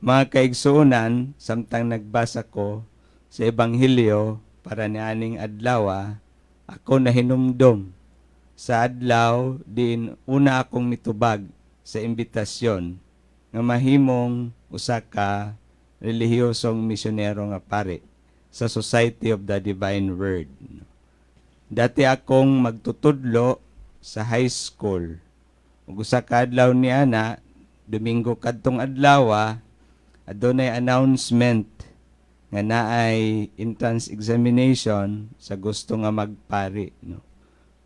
Mga kaigsuunan, samtang nagbasa ko sa Ebanghelyo para ni aning adlaw, ako nahinumdom sa adlaw din una akong mitubag sa imbitasyon nga mahimong usa ka relihiyosong misyonero nga pare sa Society of the Divine Word. Dati akong magtutudlo sa high school. Ug usa ka adlaw ni ana, Domingo kadtong adlaw, adunay announcement nga naay entrance examination sa gusto nga magpari, no?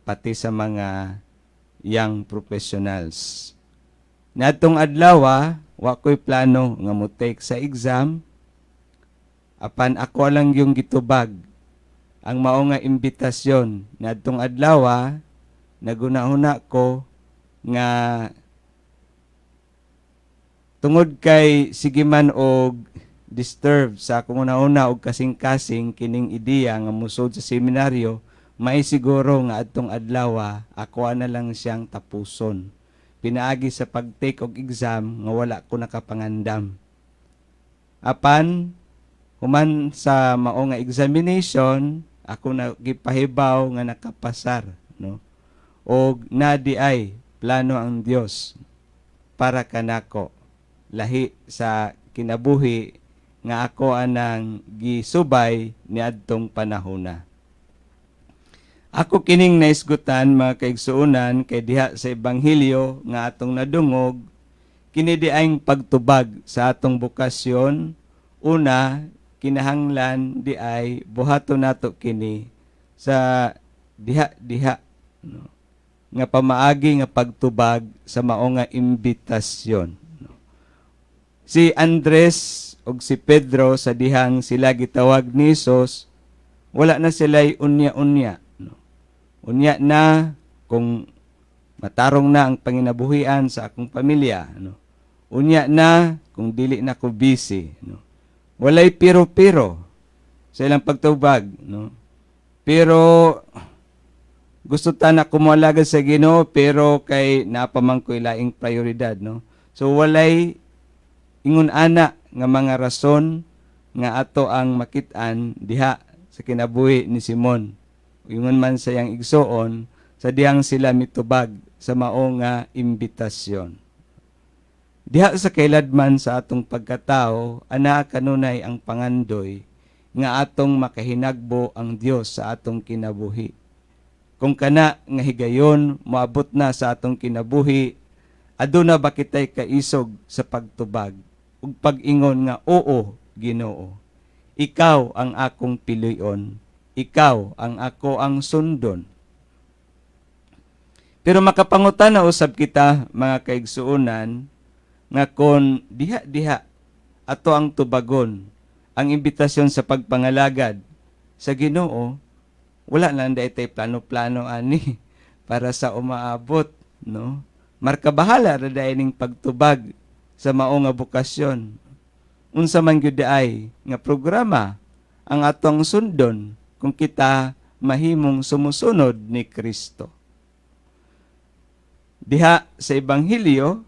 Pati sa mga young professionals. Natong adlaw, wa ko'y plano nga mo take sa exam, apan ako lang yung gitubag ang mao nga imbitasyon. Natong adlaw, naguna-una ko nga tungod kay sige man og disturb sa akong una-una og kasing-kasing kining ideya nga musod sa seminaryo, may siguro nga adtong adlaw ako na lang siyang tapuson. Pinaagi sa pag-take og exam nga wala ko nakapangandam. Apan human sa mao nga examination, ako na gipahibaw nga nakapasar, no? Og nadi ay plano ang Dios para kanako, lahi sa kinabuhi nga ako anang gisubay niadtong panahona. Ako kining naisgutan, mga kaigsuunan, kay diha sa Ebanghelyo nga atong nadungog, kini diayng pagtubag sa atong bukasyon. Una, kinahanglan di ay buhaton nato kini sa diha-diha, no? Nga pamaagi nga pagtubag sa mao nga imbitasyon. Si Andres ug si Pedro sa dihang sila gitawag ni Hesus, wala na sila'y unya-unya, no? Unya na kung matarong na ang panginabuhian sa akong pamilya, no? Unya na kung dili na ko busy, no? Walay piro-piro sa ilang pagtubag, no? Pero gusto ta na kumalaga sa Ginoo, pero kay napamang ko ilaing prioridad, no? So walay ingon ana nga mga rason nga ato ang makit-an diha sa kinabuhi ni Simon. Ingon man sa yang igsoon, sa dihang sila mitubag sa mao nga imbitasyon. Diha sa kailadman sa atong pagkatao, ana kanunay ang pangandoy nga atong makahinagbo ang Dios sa atong kinabuhi. Kung kana nga higayon moabot na sa atong kinabuhi, aduna ba kitay kaisog sa pagtubag ug pag-ingon nga oo, Ginoo, ikaw ang akong piliyon, ikaw ang ako ang sundon. Pero makapangutan na usab kita, mga kaigsuunan, nga kon diha-diha ato ang tubagon ang imbitasyon sa pagpangalagad sa Ginoo, wala lang daytay plano-plano ani para sa umaabot, no? Markabahala ra dayon ning pagtubag sa mao nga bukasyon. Unsa man gyud ay nga programa ang atong sundon kung kita mahimong sumusunod ni Kristo. Diha sa Ebanghelyo,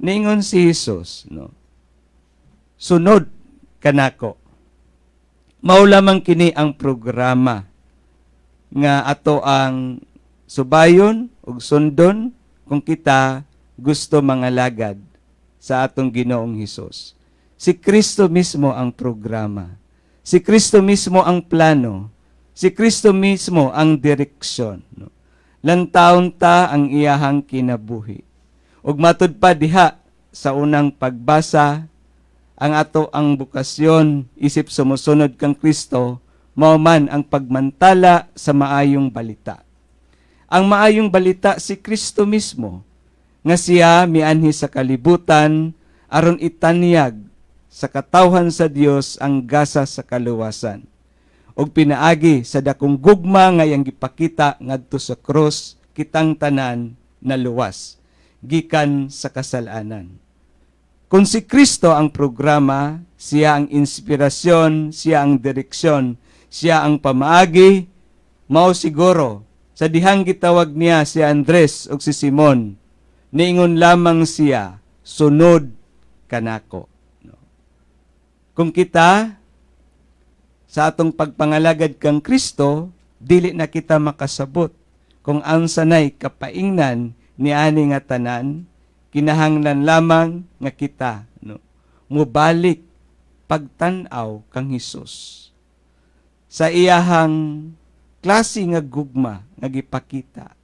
niingon si Hesus, no? Sunod kanako. Mao lamang kini ang programa nga ato ang subayon ug sundon kung kita gusto mangalagad sa atong Ginoong Hesus. Si Kristo mismo ang programa. Si Kristo mismo ang plano. Si Kristo mismo ang direksyon, no? Lantaon ta ang iyahang kinabuhi. Ug matud pa diha sa unang pagbasa, ang ato ang bukasyon isip sumusunod kang Kristo, mao man ang pagmantala sa maayong balita. Ang maayong balita si Kristo mismo, nga siya mianhi sa kalibutan aron itanyag sa katawhan sa Dios ang gasa sa kaluwasan. Og pinaagi sa dakong gugma nga yang gipakita ngadto sa krus, kitang tanan na luwas gikan sa kasalanan. Kung si Kristo ang programa, siya ang inspirasyon, siya ang direksyon, siya ang pamaagi, mao siguro sa dihang gitawag niya si Andres o si Simon, niingon lamang siya, sunod kanako. Kung kita sa atong pagpangalagad kang Kristo, dili na kita makasabot. Kung ang sanay kapaingnan ni ani nga tanan, kinahanglan lamang nga kita no, mubalik pagtan-aw kang Hesus. Sa iyahang klase nga gugma nga gipakita,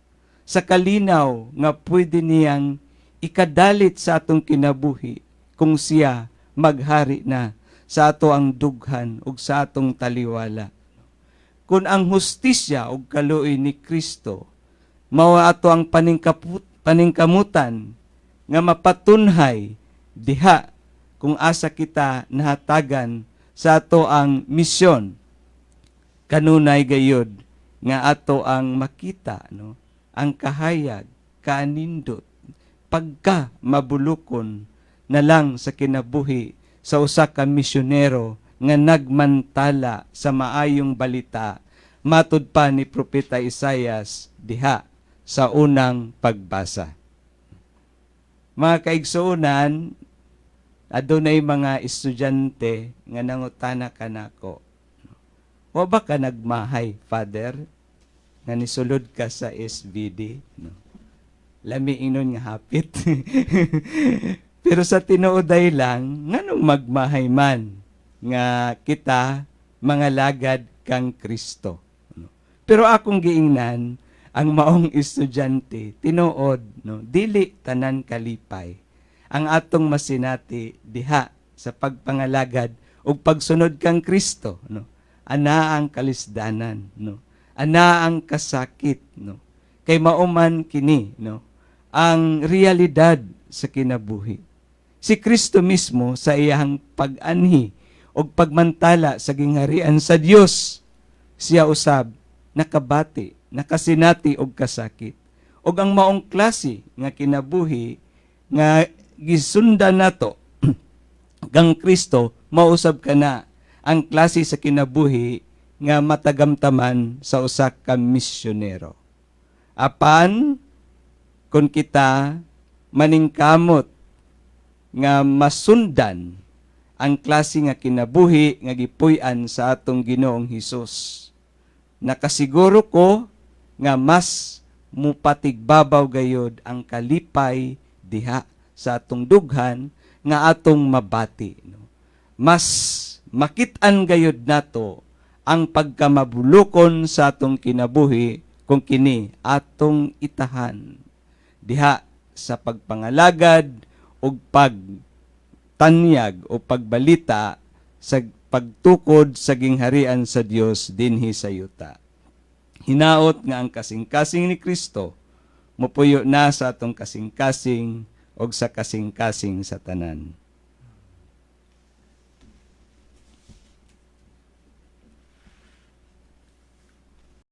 sa kalinaw nga pwede niyang ikadalit sa atong kinabuhi kung siya maghari na sa ato ang dughan ug sa atong taliwala. Kung ang hustisya ug kaluoy ni Kristo mao ato ang paningkamutan nga mapatunhay diha kung asa kita nahatagan sa ato ang misyon, kanunay gayud nga ato ang makita no ang kahayag kanindot pagka mabulukon na lang sa kinabuhi sa usa ka misyonero nga nagmantala sa maayong balita matud pa ni Propeta Isaias diha sa unang pagbasa. Mga kaigsuonan, adunay mga estudyante nga nangutana kanako, wa ba ka nagmahay, Father, nga nisulod ka sa SVD? No. Lami inon nga hapit. Pero sa tinuoday lang, nganong magmahay man nga kita mga lagad kang Kristo. No. Pero akong giingnan, ang maong estudyante, tinuod, no, dili tanan kalipay. Ang atong masinati diha sa pagpangalagad ug pagsunod kang Kristo, no. Ana ang kalisdanan, no. Ana ang kasakit, no. Kay mauman kini, no, ang realidad sa kinabuhi. Si Kristo mismo sa iyang pag-anhi o pagmantala sa gingharian sa Dios, siya usab nakabati, nakasinati og kasakit. Og ang maong klase nga kinabuhi nga gisundan nato kang Kristo mausab kana ang klase sa kinabuhi nga matagamtaman sa usa ka misyonero. Apan kung kita maningkamot nga masundan ang klase nga kinabuhi nga gipuy-an sa atong Ginoong Hesus, nakasiguro ko nga mas mupatigbabaw gayod ang kalipay diha sa atong dughan nga atong mabati. No? Mas makit-an gayod nato ang pagkamabulokon sa atong kinabuhi kung kini atong itahan diha sa pagpangalagad o pagtanyag o pagbalita sa pagtukod sa gingharian sa Dios dinhi sa yuta. Hinaot nga ang kasing-kasing ni Kristo mupuyo na sa atong kasing-kasing o sa kasing-kasing sa tanan.